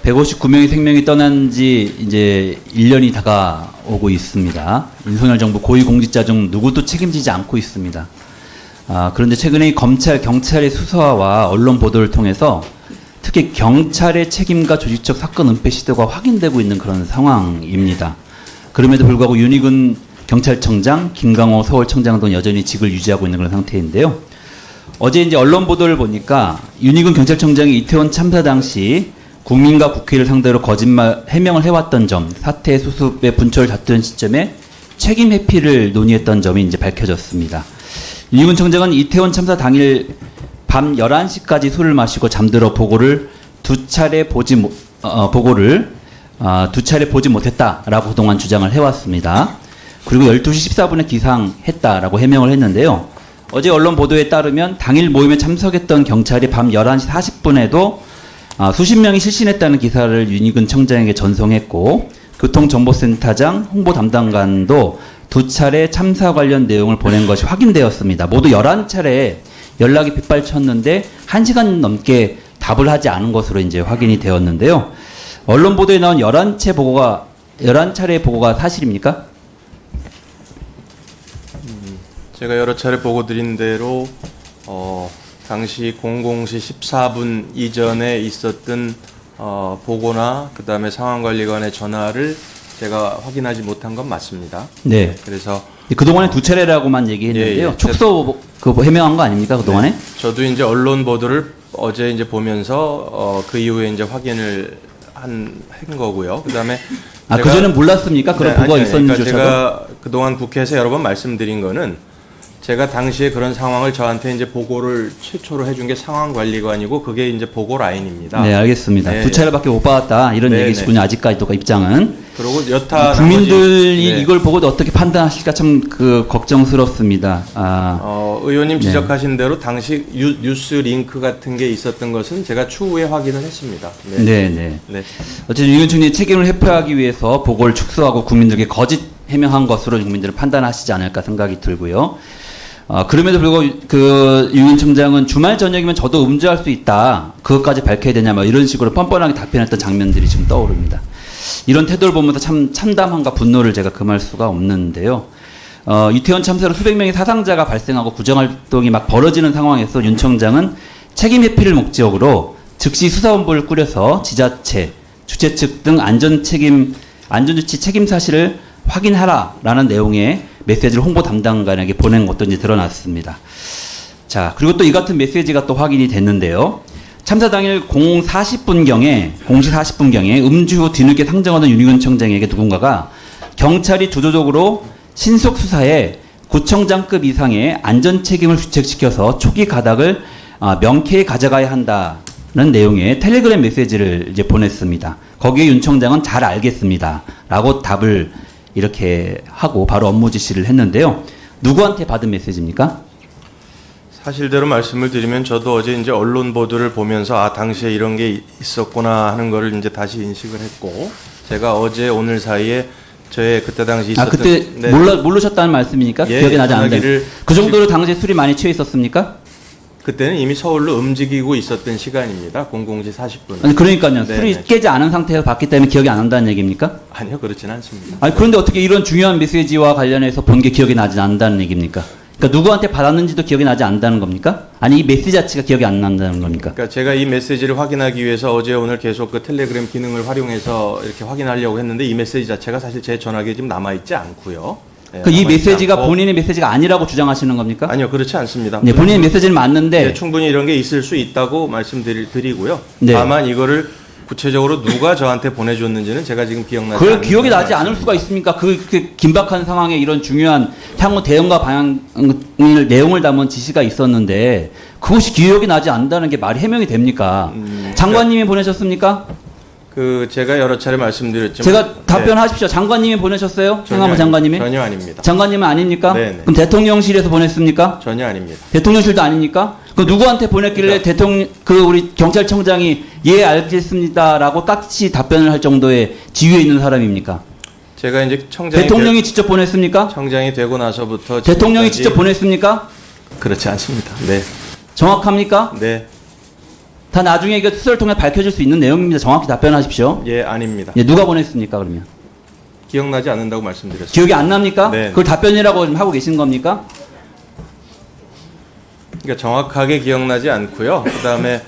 159명의 생명이 떠난 지 이제 1년이 다가오고 있습니다. 윤석열 정부 고위공직자 중 누구도 책임지지 않고 있습니다. 그런데 최근에 검찰, 경찰의 수사와 언론 보도를 통해서 특히 경찰의 책임과 조직적 사건 은폐 시도가 확인되고 있는 그런 상황입니다. 그럼에도 불구하고 윤희근 경찰청장, 김강호 서울청장 등 여전히 직을 유지하고 있는 그런 상태인데요. 어제 이제 언론 보도를 보니까 윤희근 경찰청장이 이태원 참사 당시 국민과 국회를 상대로 거짓말 해명을 해왔던 점, 사태 수습의 분초를 다투는 시점에 책임 회피를 논의했던 점이 이제 밝혀졌습니다. 윤희근 청장은 이태원 참사 당일 밤 11시까지 술을 마시고 잠들어 보고를 두 차례 보지 못했다라고 그동안 주장을 해왔습니다. 그리고 12시 14분에 기상했다라고 해명을 했는데요. 어제 언론 보도에 따르면 당일 모임에 참석했던 경찰이 밤 11시 40분에도 수십 명이 실신했다는 기사를 윤희근 청장에게 전송했고, 교통정보센터장 홍보 담당관도 두 차례 참사 관련 내용을 보낸 것이 확인되었습니다. 모두 11차례 연락이 빗발쳤는데 1시간 넘게 답을 하지 않은 것으로 이제 확인이 되었는데요. 언론 보도에 나온 11차례 보고가 사실입니까? 제가 여러 차례 보고 드린 대로 당시 00시 14분 이전에 있었던 보고나 그다음에 상황관리관의 전화를 제가 확인하지 못한 건 맞습니다. 네. 그래서 그동안에 두 차례라고만 얘기했는데요. 예. 축소 해명한 거 아닙니까? 그동안에? 네. 저도 이제 언론 보도를 어제 이제 보면서 그 이후에 이제 확인을 한 거고요. 그다음에 그전엔 몰랐습니까? 그런 보고가 있었는지. 그러니까 제가 그동안 국회에서 여러 번 말씀드린 거는 제가 당시에 그런 상황을 저한테 이제 보고를 최초로 해준 게 상황관리관이고 그게 이제 보고 라인입니다. 네, 알겠습니다. 네. 두 차례밖에 못 받았다 이런 네, 얘기시군요. 아직까지도 입장은. 그리고 여타 국민들이 네. 이걸 보고 어떻게 판단하실까 참 걱정스럽습니다. 의원님 지적하신 대로 당시 뉴스 링크 같은 게 있었던 것은 제가 추후에 확인을 했습니다. 네. 네. 어쨌든 윤 총리 책임을 회피하기 위해서 보고를 축소하고 국민들에게 거짓 해명한 것으로 국민들은 판단하시지 않을까 생각이 들고요. 그럼에도 불구하고 윤 총장은 주말 저녁이면 저도 음주할 수 있다. 그것까지 밝혀야 되냐 뭐 이런 식으로 뻔뻔하게 답변했던 장면들이 지금 떠오릅니다. 이런 태도를 보면서 참 참담함과 분노를 제가 금할 수가 없는데요. 이태원 참사로 수백 명의 사상자가 발생하고 구정활동이 막 벌어지는 상황에서 윤 청장은 책임 회피를 목적으로 즉시 수사본부를 꾸려서 지자체, 주최 측 등 안전조치 책임 사실을 확인하라라는 내용의 메시지를 홍보 담당관에게 보낸 것도 이제 드러났습니다. 자, 그리고 또 이 같은 메시지가 또 확인이 됐는데요. 참사 당일 0시 40분경에 음주 후 뒤늦게 상정하던 윤희근 청장에게 누군가가 경찰이 주도적으로 신속 수사에 구청장급 이상의 안전 책임을 규칙시켜서 초기 가닥을 명쾌히 가져가야 한다는 내용의 텔레그램 메시지를 이제 보냈습니다. 거기에 윤 청장은 잘 알겠습니다. 라고 답을 이렇게 하고 바로 업무 지시를 했는데요. 누구한테 받은 메시지입니까? 사실대로 말씀을 드리면 저도 어제 이제 언론 보도를 보면서 당시에 이런 게 있었구나 하는 거를 이제 다시 인식을 했고, 제가 어제 오늘 사이에 저의 그때 당시 있었던 그때 네. 모르셨다는 말씀입니까? 예, 기억이 나지 않는다. 전화기를 그 정도로 당시에 술이 많이 취해 있었습니까? 그때는 이미 서울로 움직이고 있었던 시간입니다. 00시 40분. 아니 그러니까요. 네, 술이 네. 깨지 않은 상태에서 봤기 때문에 기억이 안 난다는 얘기입니까? 아니요, 그렇지는 않습니다. 아니 그런데 어떻게 이런 중요한 메시지와 관련해서 본 게 기억이 나지 않는다는 얘기입니까? 그러니까 누구한테 받았는지도 기억이 나지 않는다는 겁니까? 아니 이 메시지 자체가 기억이 안 난다는 겁니까? 그러니까 제가 이 메시지를 확인하기 위해서 어제 오늘 계속 그 텔레그램 기능을 활용해서 이렇게 확인하려고 했는데 이 메시지 자체가 사실 제 전화기에 지금 남아있지 않고요. 네, 이 메시지가 않고. 본인의 메시지가 아니라고 주장하시는 겁니까? 아니요, 그렇지 않습니다. 네, 본인의 메시지는 맞는데 네, 충분히 이런 게 있을 수 있다고 말씀드리고요. 네. 다만 이거를 구체적으로 누가 저한테 보내줬는지는 제가 지금 기억나지 그걸 않는 기억이 나지 말씀입니다. 않을 수가 있습니까? 그렇게 긴박한 상황에 이런 중요한 향후 대응과 방향을 내용을 담은 지시가 있었는데 그것이 기억이 나지 않는다는 게 말이 해명이 됩니까? 장관님이 보내셨습니까? 제가 여러 차례 말씀드렸지만 제가 답변하십시오. 장관님이 보내셨어요? 황한무 장관님이? 전혀 아닙니다. 장관님은 아닙니까? 네네. 그럼 대통령실에서 보냈습니까? 전혀 아닙니다. 대통령실도 아닙니까? 그 누구한테 보냈길래 그러니까. 우리 경찰청장이 예 알겠습니다라고 깍지 답변을 할 정도의 지위에 있는 사람입니까? 제가 이제 대통령이 직접 보냈습니까? 청장이 되고 나서부터 대통령이 지금까지 직접 보냈습니까? 그렇지 않습니다. 네, 정확합니까? 네. 다 나중에 그 수사를 통해 밝혀질 수 있는 내용입니다. 정확히 답변하십시오. 예, 아닙니다. 예, 누가 보냈습니까, 그러면? 기억나지 않는다고 말씀드렸습니다. 기억이 안 납니까? 네. 그걸 답변이라고 지금 하고 계시는 겁니까? 그러니까 정확하게 기억나지 않고요. 그다음에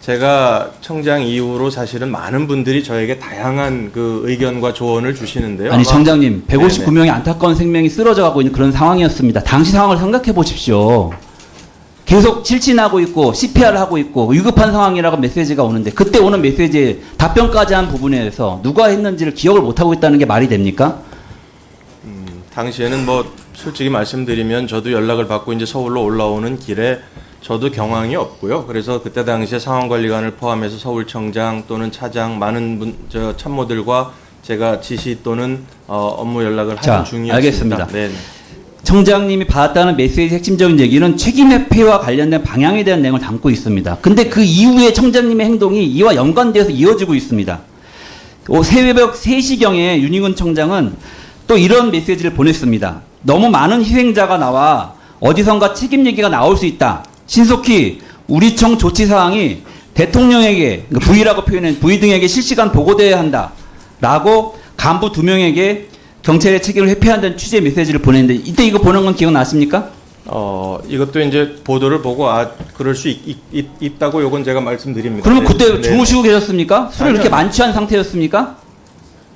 제가 청장 이후로 사실은 많은 분들이 저에게 다양한 그 의견과 조언을 주시는데요. 아니 아마- 정장님 159명의 안타까운 생명이 쓰러져 가고 있는 그런 상황이었습니다. 당시 상황을 생각해 보십시오. 계속 실진하고 있고 CPR을 하고 있고 위급한 상황이라고 메시지가 오는데 그때 오는 메시지에 답변까지 한 부분에 대해서 누가 했는지를 기억을 못하고 있다는 게 말이 됩니까? 당시에는 뭐 솔직히 말씀드리면 저도 연락을 받고 이제 서울로 올라오는 길에 저도 경황이 없고요. 그래서 그때 당시에 상황관리관을 포함해서 서울청장 또는 차장 많은 참모들과 제가 지시 또는 업무 연락을 자, 하는 중이었습니다. 알겠습니다. 네. 청장님이 받았다는 메시지 핵심적인 얘기는 책임 회피와 관련된 방향에 대한 내용을 담고 있습니다. 근데 그 이후에 청장님의 행동이 이와 연관되어서 이어지고 있습니다. 새벽 3시경에 윤희근 청장은 또 이런 메시지를 보냈습니다. 너무 많은 희생자가 나와 어디선가 책임 얘기가 나올 수 있다. 신속히 우리 청 조치 사항이 대통령에게 부의라고 표현한 부의 등에게 실시간 보고되어야 한다. 라고 간부 2명에게 경찰의 책임을 회피한다는 취지의 메시지를 보냈는데 이때 이거 보는 건 기억나십니까? 이것도 이제 보도를 보고 그럴 수 있다고 요건 제가 말씀드립니다. 그러면 네. 그때 네. 주무시고 계셨습니까? 술을 아니요. 그렇게 만취한 상태였습니까?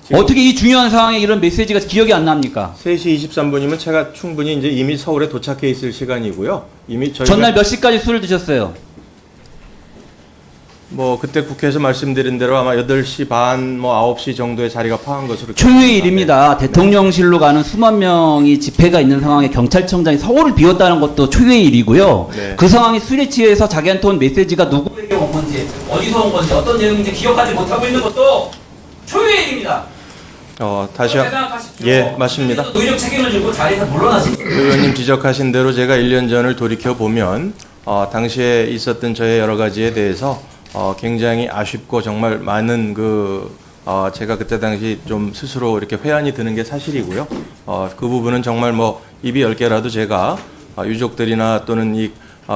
지금- 어떻게 이 중요한 상황에 이런 메시지가 기억이 안 납니까? 3시 23분이면 제가 충분히 이제 이미 서울에 도착해 있을 시간이고요. 이미 저희가 전날 몇 시까지 술을 드셨어요? 뭐 그때 국회에서 말씀드린 대로 아마 8시 반, 뭐 9시 정도의 자리가 파한 것으로 초유의 기억합니다. 일입니다. 네. 대통령실로 가는 수만 명이 집회가 있는 상황에 경찰청장이 서울을 비웠다는 것도 초유의 일이고요. 네. 그 상황이 술에 취해서 자기한테 온 메시지가 누구에게 온 건지, 어디서 온 건지, 어떤 내용인지 기억하지 못하고 있는 것도 초유의 일입니다. 다시 한 생각하십시오. 예, 맞습니다. 노력 책임을 지고 자리에서 물러나십시오. 의원님 지적하신 대로 제가 1년 전을 돌이켜 보면 당시에 있었던 저의 여러 가지에 대해서 굉장히 아쉽고 정말 많은 제가 그때 당시 좀 스스로 이렇게 회한이 드는 게 사실이고요. 그 부분은 정말 뭐 입이 10개라도 제가 유족들이나 또는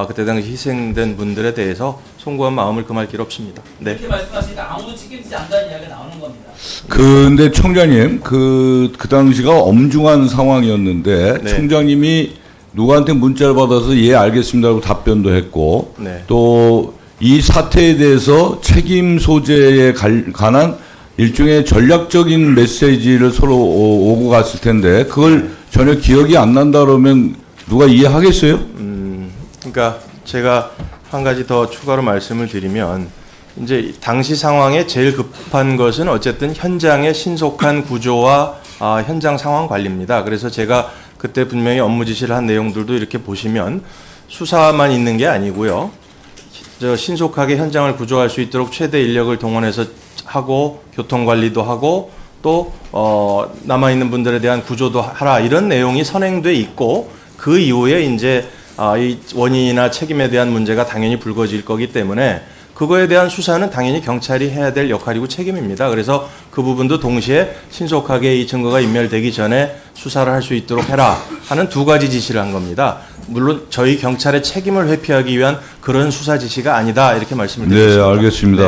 그때 당시 희생된 분들에 대해서 송구한 마음을 금할 길 없습니다. 네. 이렇게 말씀하시니까 아무도 책임지지 않는다는 이야기가 나오는 겁니다. 근데 청장님 그 당시가 엄중한 상황이었는데 네. 청장님이 누구한테 문자를 받아서 예 알겠습니다라고 답변도 했고 네. 또 이 사태에 대해서 책임 소재에 관한 일종의 전략적인 메시지를 서로 오고 갔을 텐데 그걸 전혀 기억이 안 난다 그러면 누가 이해하겠어요? 그러니까 제가 한 가지 더 추가로 말씀을 드리면 이제 당시 상황에 제일 급한 것은 어쨌든 현장의 신속한 구조와 현장 상황 관리입니다. 그래서 제가 그때 분명히 업무 지시를 한 내용들도 이렇게 보시면 수사만 있는 게 아니고요. 신속하게 현장을 구조할 수 있도록 최대 인력을 동원해서 하고 교통 관리도 하고 또 남아 있는 분들에 대한 구조도 하라 이런 내용이 선행돼 있고 그 이후에 이제 이 원인이나 책임에 대한 문제가 당연히 불거질 거기 때문에 그거에 대한 수사는 당연히 경찰이 해야 될 역할이고 책임입니다. 그래서 그 부분도 동시에 신속하게 이 증거가 인멸되기 전에 수사를 할 수 있도록 해라 하는 2가지 지시를 한 겁니다. 물론 저희 경찰의 책임을 회피하기 위한 그런 수사 지시가 아니다 이렇게 말씀을 드리겠습니다. 네, 알겠습니다.